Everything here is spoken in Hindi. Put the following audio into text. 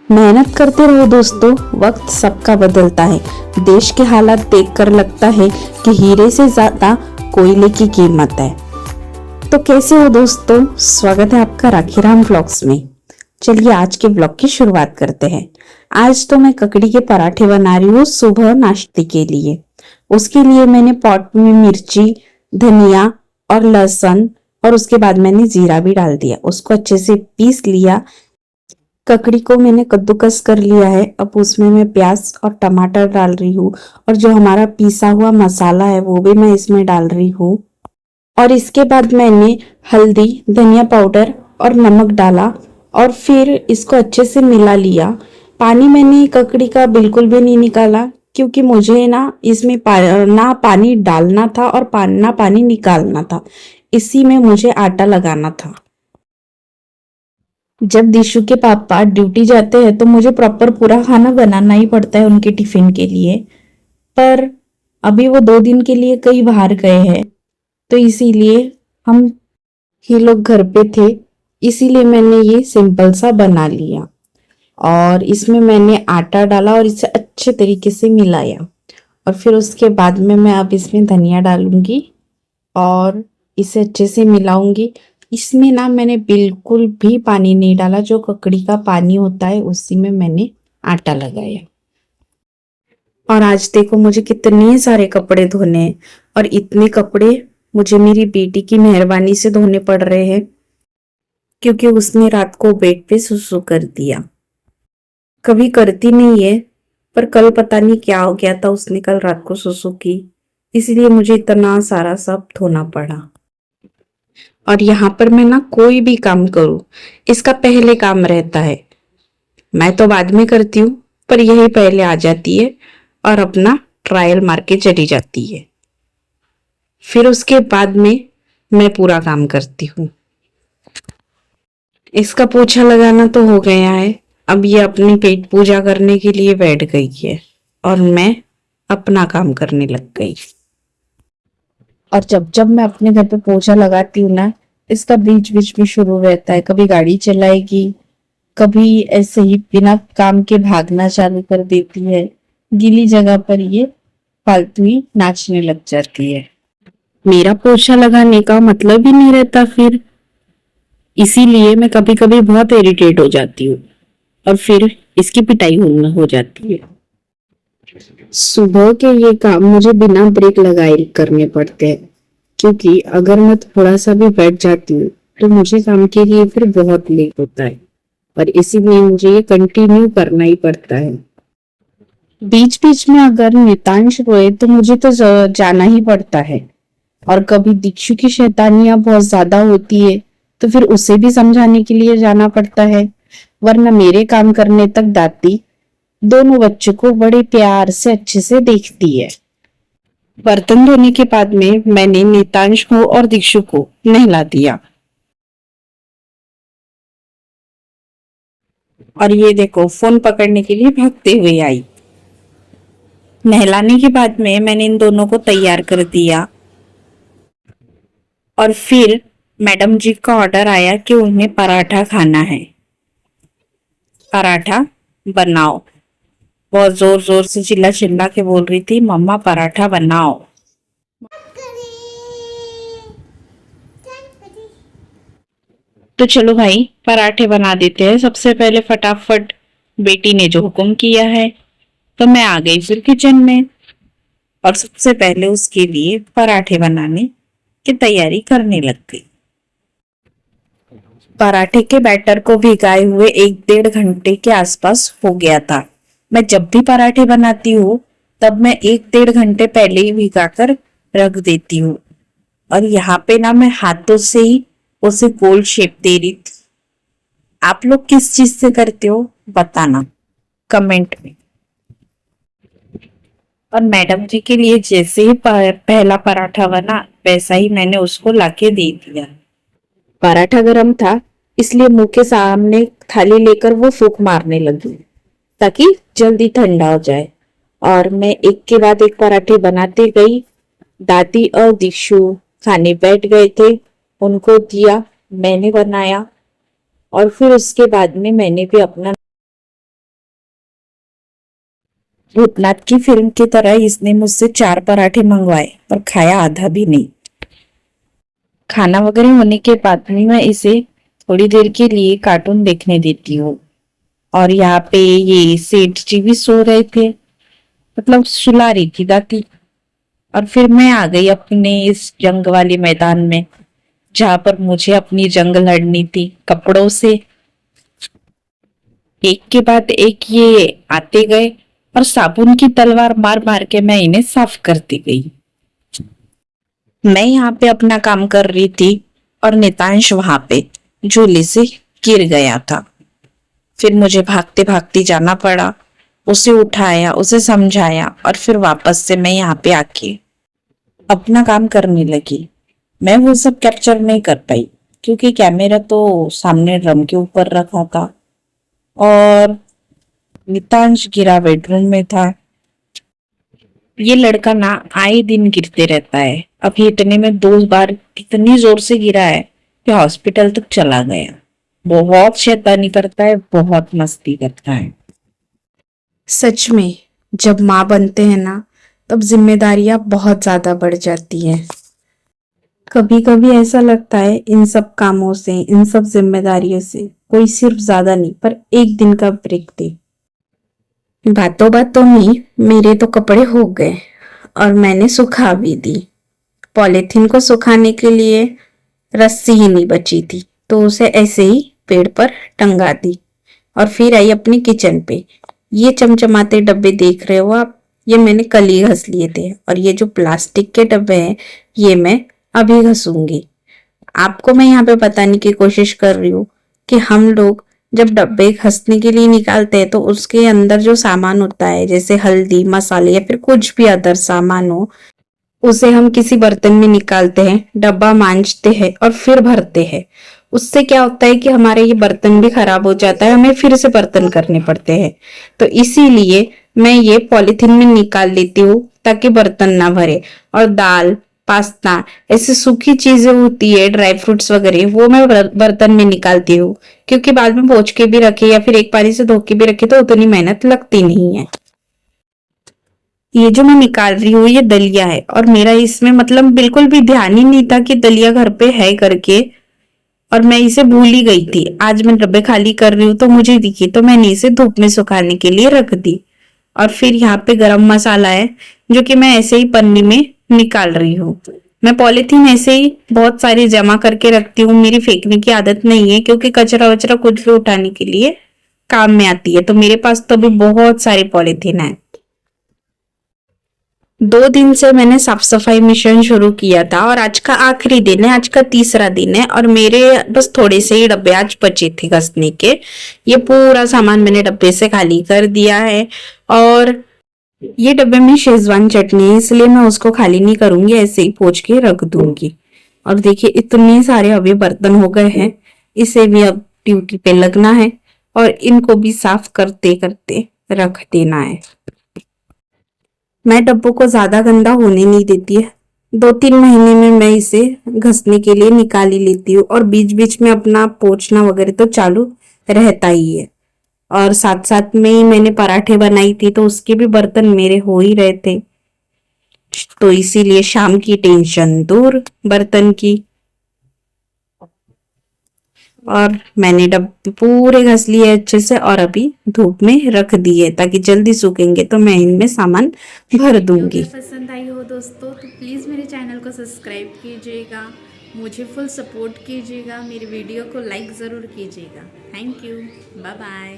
मेहनत करते रहो दोस्तों, वक्त सबका बदलता है। देश के हालात देखकर लगता है कि हीरे से ज्यादा कोयले की कीमत है। तो कैसे हो दोस्तों, स्वागत है आपका राखीराम व्लॉग्स में। चलिए आज के व्लॉग की शुरुआत करते हैं। आज तो मैं ककड़ी के पराठे बना रही हूँ सुबह नाश्ते के लिए। उसके लिए मैंने पॉट में मिर्ची, धनिया और लहसुन और उसके बाद मैंने जीरा भी डाल दिया। उसको अच्छे से पीस लिया। ककड़ी को मैंने कद्दूकस कर लिया है। अब उसमें मैं प्याज और टमाटर डाल रही हूँ और जो हमारा पीसा हुआ मसाला है वो भी मैं इसमें डाल रही हूँ। और इसके बाद मैंने हल्दी, धनिया पाउडर और नमक डाला और फिर इसको अच्छे से मिला लिया। पानी मैंने ककड़ी का बिल्कुल भी नहीं निकाला क्योंकि मुझे ना इसमें ना पानी डालना था और ना पानी निकालना था। इसी में मुझे आटा लगाना था। जब दिशु के पापा ड्यूटी जाते हैं तो मुझे प्रॉपर पूरा खाना बनाना ही पड़ता है उनके टिफिन के लिए। पर अभी वो 2 दिन के लिए कहीं बाहर गए हैं तो इसीलिए हम ही लोग घर पे थे। इसीलिए मैंने ये सिंपल सा बना लिया और इसमें मैंने आटा डाला और इसे अच्छे तरीके से मिलाया। और फिर उसके बाद में मैं अब इसमें धनिया डालूंगी और इसे अच्छे से मिलाऊंगी। इसमें ना मैंने बिल्कुल भी पानी नहीं डाला, जो ककड़ी का पानी होता है उसी में मैंने आटा लगाया। और आज देखो मुझे कितने सारे कपड़े धोने हैं और इतने कपड़े मुझे मेरी बेटी की मेहरबानी से धोने पड़ रहे हैं क्योंकि उसने रात को बेड पे सुसु कर दिया। कभी करती नहीं है पर कल पता नहीं क्या हो गया था, उसने कल रात को सुसु की, इसलिए मुझे इतना सारा सब धोना पड़ा। और यहाँ पर मैं ना कोई भी काम करूँ इसका पहले काम रहता है। मैं तो बाद में करती हूँ पर यही पहले आ जाती है और अपना ट्रायल मार के चली जाती है। फिर उसके बाद में मैं पूरा काम करती हूँ। इसका पोछा लगाना तो हो गया है। अब ये अपनी पेट पूजा करने के लिए बैठ गई है और मैं अपना काम करने लग गई। और जब जब मैं अपने घर पे पोछा लगाती हूँ ना, इसका बीच बीच में शुरू रहता है। कभी गाड़ी चलाएगी, कभी ऐसे ही बिना काम के भागना चालू कर देती है। गीली जगह पर ये फालतू ही नाचने लग जाती है। मेरा पोछा लगाने का मतलब ही नहीं रहता फिर, इसीलिए मैं कभी कभी बहुत इरिटेट हो जाती हूँ और फिर इसकी पिटाई हो जाती है। सुबह के ये काम मुझे बिना ब्रेक लगाए करने पड़ते हैं क्योंकि अगर मैं थोड़ा सा भी बैठ जाती हूँ तो मुझे काम के लिए फिर बहुत लेट होता है और इसीलिए मुझे ये कंटिन्यू करना ही पड़ता है। बीच बीच में अगर नितांश रोए तो मुझे तो जाना ही पड़ता है। और कभी दीक्षु की शैतानियां बहुत ज्यादा होती है तो फिर उसे भी समझाने के लिए जाना पड़ता है। वरना मेरे काम करने तक दादी दोनों बच्चों को बड़े प्यार से अच्छे से देखती है। बर्तन धोने के बाद में मैंने नितांश को और दीक्षु को नहला दिया। और ये देखो फोन पकड़ने के लिए भागते हुए आई। नहलाने के बाद में मैंने इन दोनों को तैयार कर दिया और फिर मैडम जी का ऑर्डर आया कि उन्हें पराठा खाना है। पराठा बनाओ, बहुत जोर जोर से चिल्ला चिल्ला के बोल रही थी, मम्मा पराठा बनाओ। तो चलो भाई पराठे बना देते हैं सबसे पहले फटाफट। बेटी ने जो हुक्म किया है तो मैं आ गई फिर किचन में और सबसे पहले उसके लिए पराठे बनाने की तैयारी करने लग गई। पराठे के बैटर को भिगाए हुए 1-1.5 घंटे के आसपास हो गया था। मैं जब भी पराठे बनाती हूँ तब मैं 1-1.5 घंटे पहले ही भिगाकर रख देती हूँ। और यहाँ पे ना मैं हाथों से ही उसे गोल शेप दे रही थी। आप लोग किस चीज से करते हो बताना कमेंट में। और मैडम जी के लिए जैसे ही पहला पराठा बना वैसा ही मैंने उसको लाके दे दिया। पराठा गरम था इसलिए मुंह के सामने थाली लेकर वो फूंक मारने लगी ताकि जल्दी ठंडा हो जाए। और मैं एक के बाद एक पराठे बनाते गई। दादी और दीक्षु खाने बैठ गए थे, उनको दिया, मैंने बनाया और फिर उसके बाद में मैंने भी अपना भूतनाथ की फिल्म की तरह इसने मुझसे 4 पराठे मंगवाए पर खाया आधा भी नहीं। खाना वगैरह होने के बाद भी मैं इसे थोड़ी देर के लिए कार्टून देखने देती हूँ। और यहाँ पे ये सेठ जी भी सो रहे थे, मतलब सुला रही थी दादी। और फिर मैं आ गई अपने इस जंग वाले मैदान में, जहां पर मुझे अपनी जंग लड़नी थी कपड़ों से। एक के बाद एक ये आते गए और साबुन की तलवार मार मार के मैं इन्हें साफ करती गई। मैं यहाँ पे अपना काम कर रही थी और नितांश वहां पे झूले से गिर गया था। फिर मुझे भागते भागते जाना पड़ा, उसे उठाया, उसे समझाया और फिर वापस से मैं यहाँ पे आके अपना काम करने लगी। मैं वो सब कैप्चर नहीं कर पाई क्योंकि कैमरा तो सामने ड्रम के ऊपर रखा था और नितांश गिरा बेडरूम में था। ये लड़का ना आए दिन गिरते रहता है। अभी इतने में 2 बार इतनी जोर से गिरा है कि हॉस्पिटल तक चला गया। बहुत शैतानी करता है, बहुत मस्ती करता है। सच में जब माँ बनते हैं ना, तब जिम्मेदारियां बहुत ज्यादा बढ़ जाती हैं। कभी कभी ऐसा लगता है इन सब कामों से, इन सब जिम्मेदारियों से कोई सिर्फ ज्यादा नहीं पर एक दिन का ब्रेक दे। बातों बातों में मेरे तो कपड़े हो गए और मैंने सुखा भी दी। पॉलिथीन को सुखाने के लिए रस्सी ही नहीं बची थी तो उसे ऐसे ही पेड़ पर टंगा दी और फिर आई अपने किचन पे। ये चमचमाते डब्बे देख रहे हो आप, ये मैंने कल ही घस लिए थे और ये जो प्लास्टिक के डब्बे हैं ये मैं अभी घसूंगी। आपको मैं यहाँ पे बताने की कोशिश कर रही हूँ कि हम लोग जब डब्बे घसने के लिए निकालते हैं तो उसके अंदर जो सामान होता है जैसे हल्दी मसाले या फिर कुछ भी अदर सामान हो, उसे हम किसी बर्तन में निकालते हैं, डब्बा मांजते हैं और फिर भरते हैं। उससे क्या होता है कि हमारे ये बर्तन भी खराब हो जाता है, हमें फिर से बर्तन करने पड़ते हैं। तो इसीलिए मैं ये पॉलिथीन में निकाल लेती हूँ ताकि बर्तन ना भरे। और दाल पास्ता ऐसी सूखी चीजें होती है, ड्राई फ्रूट्स वगैरह, वो मैं बर्तन में निकालती हूँ क्योंकि बाद में पोंछ के भी रखे या फिर एक पानी से धो के भी रखे तो उतनी मेहनत लगती नहीं है। ये जो मैं निकाल रही हूँ ये दलिया है और मेरा इसमें मतलब बिल्कुल भी ध्यान ही नहीं था कि दलिया घर पे है करके, और मैं इसे भूल ही गई थी। आज मैं डब्बे खाली कर रही हूँ तो मुझे दिखी तो मैंने इसे धूप में सुखाने के लिए रख दी। और फिर यहाँ पे गरम मसाला है जो कि मैं ऐसे ही पन्नी में निकाल रही हूँ। मैं पॉलिथीन ऐसे ही बहुत सारी जमा करके रखती हूँ, मेरी फेंकने की आदत नहीं है क्योंकि कचरा वचरा कुछ भी उठाने के लिए काम में आती है। तो मेरे पास तो अभी बहुत सारी पॉलिथीन है। 2 दिन से मैंने साफ सफाई मिशन शुरू किया था और आज का आखिरी दिन है, आज का तीसरा दिन है और मेरे बस थोड़े से ही डब्बे आज बचे थे घसने के। ये पूरा सामान मैंने डब्बे से खाली कर दिया है और ये डब्बे में शेजवान चटनी है इसलिए मैं उसको खाली नहीं करूंगी, ऐसे ही पोंछ के रख दूंगी। और देखिए इतने सारे अभी बर्तन हो गए हैं, इसे भी अब ड्यूटी पे लगना है और इनको भी साफ करते करते रख देना है। मैं डब्बों को ज्यादा गंदा होने नहीं देती है। 2-3 महीने में मैं इसे घसने के लिए निकाल ही लेती हूँ और बीच बीच में अपना पोंछना वगैरह तो चालू रहता ही है। और साथ साथ में ही मैंने पराठे बनाई थी तो उसके भी बर्तन मेरे हो ही रहे थे, तो इसीलिए शाम की टेंशन दूर बर्तन की। और मैंने डब्बे पूरे घस लिए अच्छे से और अभी धूप में रख दिए ताकि जल्दी सूखेंगे तो मैं इनमें सामान भर दूंगी। पसंद आई हो दोस्तों तो प्लीज़ मेरे चैनल को सब्सक्राइब कीजिएगा, मुझे फुल सपोर्ट कीजिएगा, मेरी वीडियो को लाइक ज़रूर कीजिएगा। Thank you, bye bye.